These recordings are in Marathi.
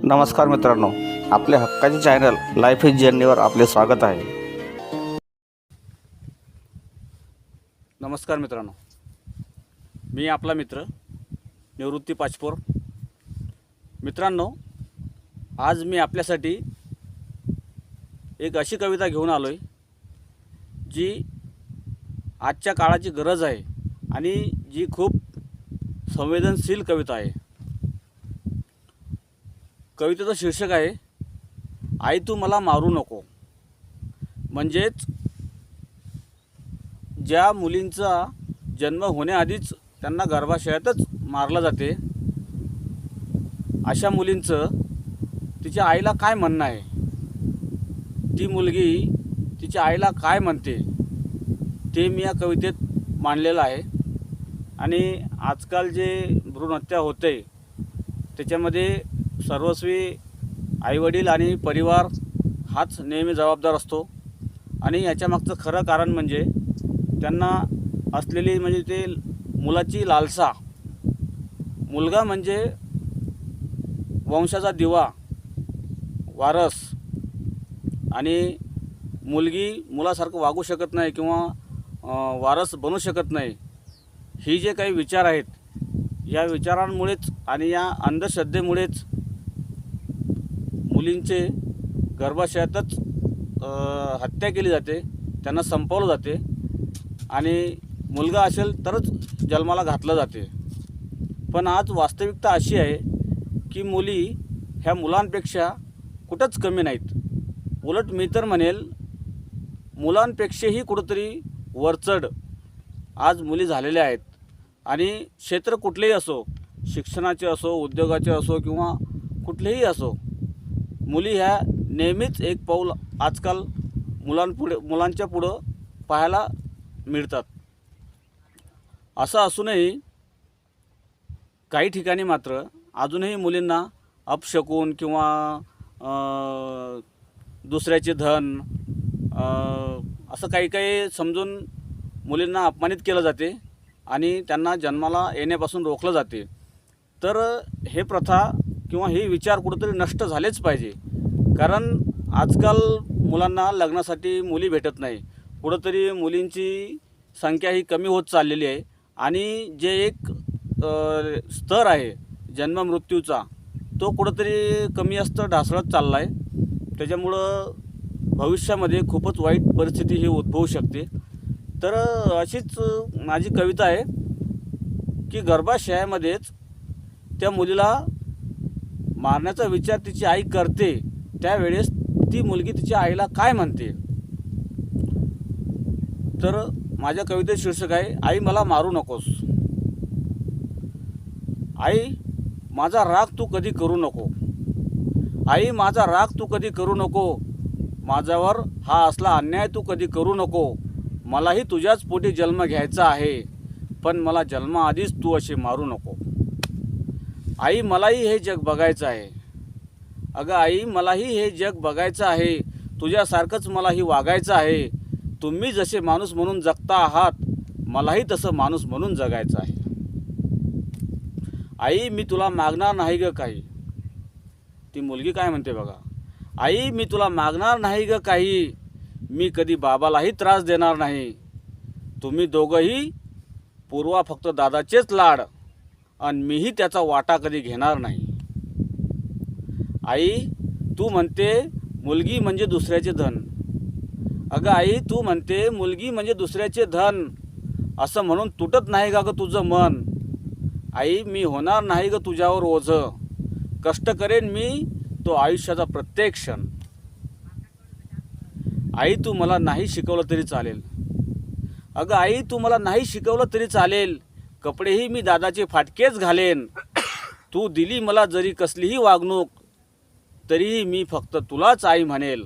नमस्कार मित्रांनो, आपल्या हक्काचे चॅनल लाईफ इज जर्नीवर आपले स्वागत आहे. नमस्कार मित्रांनो, मी आपला मित्र निवृत्ती पाचपोर. मित्रांनो, आज मी आपल्यासाठी एक अशी कविता घेऊन आलो आहे जी आजच्या काळाची गरज आहे आणि जी खूप संवेदनशील कविता आहे. कवितेचं शीर्षक आहे, आई तू मला मारू नको. म्हणजेच ज्या मुलींचा जन्म होण्याआधीच त्यांना गर्भाशयातच मारलं जाते, अशा मुलींचं तिच्या आईला काय म्हणणं आहे, ती मुलगी तिच्या आईला काय म्हणते, ते मी या कवितेत मांडलेलं आहे. आणि आजकाल जे भ्रूणहत्या होते त्याच्यामध्ये सर्वस्वी आईवडील आणि परिवार हाच नेहमी जबाबदार असतो. आणि याच्यामागचं खरं कारण म्हणजे त्यांना असलेली म्हणजे ते मुलाची लालसा. मुलगा म्हणजे वंशाचा दिवा, वारस, आणि मुलगी मुलासारखं वागू शकत नाही किंवा वारस बनू शकत नाही. ही जे काही विचार आहेत, या विचारांमुळेच आणि या अंधश्रद्धेमुळेच मुलींचे गर्भाशयातच हत्या केली जाते, त्यांना संपवलं जाते आणि मुलगा असेल तरच जन्माला घातलं जाते. पण आज वास्तविकता अशी आहे की मुली ह्या मुलांपेक्षा कुठंच कमी नाहीत. उलट मी तर म्हणेल मुलांपेक्षाही कुठंतरी वरचढ आज मुली झालेल्या आहेत. आणि क्षेत्र कुठलेही असो, शिक्षणाचे असो, उद्योगाचे असो किंवा कुठलेही असो, मुली ह्या नेहमीच एक पाऊल आजकाल मुलांच्या पुढं पाहायला मिळतात. असं असूनही काही ठिकाणी मात्र अजूनही मुलींना अपशकून किंवा दुसऱ्याचे धन असं काही काही समजून मुलींना अपमानित केलं जाते आणि त्यांना जन्माला येण्यापासून रोखलं जाते. तर हे प्रथा किंवा हे विचार कुठंतरी नष्ट झालेच पाहिजे. कारण आजकाल मुलांना लग्नासाठी मुली भेटत नाही. कुठंतरी मुलींची संख्या ही कमी होत चाललेली आहे. आणि जे एक स्तर आहे जन्ममृत्यूचा, तो कुठंतरी कमी असतं ढासळत चालला आहे. त्याच्यामुळं भविष्यामध्ये खूपच वाईट परिस्थिती ही उद्भवू शकते. तर अशीच माझी कविता आहे की गर्भाशयामध्येच त्या मुलीला मारण्याचा विचार तिची आई करते, त्यावेळेस ती मुलगी तिच्या आईला काय म्हणते. तर माझ्या कवितेचं शीर्षक आहे, आई मला मारू नकोस. आई माझा राग तू कधी करू नको. आई माझा राग तू कधी करू नको. माझ्यावर हा असला अन्याय तू कधी करू नको. मलाही तुझ्याच पोटी जन्म घ्यायचा आहे, पण मला जन्माआधीच तू असे मारू नको. आई मलाही हे जग बघायचं आहे. अगं आई मलाही हे जग बघायचं आहे. तुझ्यासारखंच मलाही वागायचं आहे. तुम्ही जसे माणूस म्हणून जगता आहात, मलाही तसं माणूस म्हणून जगायचं आहे. आई मी तुला मागणार नाही ग काही. ती मुलगी काय म्हणते बघा, आई मी तुला मागणार नाही ग काही. मी कधी बाबालाही त्रास देणार नाही. तुम्ही दोघंही पूर्वा फक्त दादाचेच लाड, आणि मीही त्याचा वाटा कधी घेणार नाही. आई तू म्हणते मुलगी म्हणजे दुसऱ्याचे धन. अगं आई तू म्हणते मुलगी म्हणजे दुसऱ्याचे धन. असं म्हणून तुटत नाही का गं तुझं मन. आई मी होणार नाही ग तुझ्यावर ओझं. कष्ट करेन मी तो आयुष्याचा प्रत्येक क्षण. आई तू मला नाही शिकवलं तरी चालेल. अगं आई तू मला नाही शिकवलं तरी चालेल. कपडेही मी दादाचे फाटकेच घालेन. तू दिली मला जरी कसलीही वागणूक, तरीही मी फक्त तुलाच आई म्हणेल.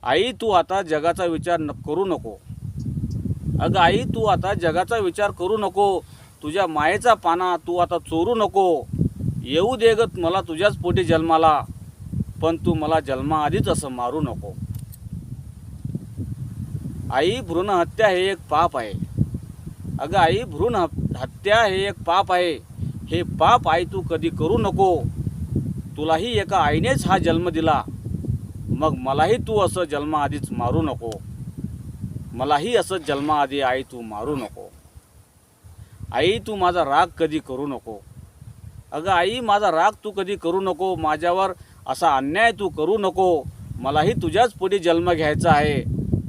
आई तू आता जगाचा विचार करू नको. अगं आई तू आता जगाचा विचार करू नको. तुझ्या मायेचा पाना तू आता चोरू नको. येऊ दे गं मला तुझ्याच पोटी जन्माला, पण तू मला जन्माआधीच असं मारू नको. आई भ्रूणहत्या हे एक पाप आहे. अगं आई भ्रूण हत्या हे एक पाप आहे. हे पाप आई तू कधी करू नको. तुलाही एका आईनेच हा जन्म दिला, मग मलाही तू असं जन्माआधीच मारू नको. मलाही असं जन्माआधी आई तू मारू नको. आई तू माझा राग कधी करू नको. अगं आई माझा राग तू कधी करू नको. माझ्यावर असा अन्याय तू करू नको. मलाही तुझ्याच पुढे जन्म घ्यायचा आहे,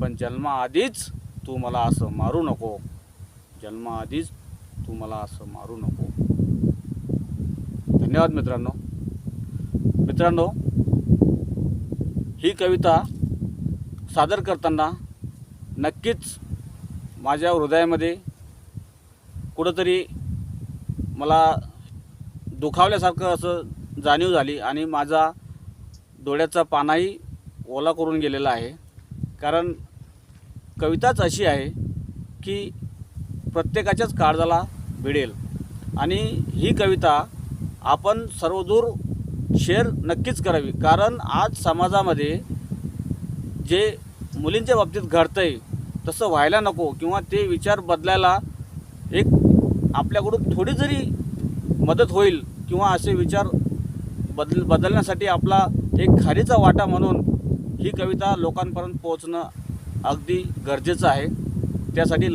पण जन्माआधीच तू मला असं मारू नको. जन्माआधीच तू मला असं मारू नको. धन्यवाद मित्रांनो. मित्रांनो, ही कविता सादर करताना नक्कीच माझ्या हृदयामध्ये कुठंतरी मला दुखावल्यासारखं असं जाणीव झाली आणि माझा डोळ्याचा पानाही ओला करून गेलेला आहे. कारण कविताच अशी आहे की प्रत्येकाच्याच काळजाला भिडेल. आणि ही कविता आपण सर्वदूर शेअर नक्कीच करावी. कारण आज समाजामध्ये जे मुलींच्या बाबतीत घडतं आहे तसं व्हायला नको, किंवा ते विचार बदलायला एक आपल्याकडून थोडी जरी मदत होईल, किंवा असे विचार बदलण्यासाठी आपला एक खारीचा वाटा म्हणून ही कविता लोकांपर्यंत पोहोचणं अगदी गरजेचं आहे. त्यासाठी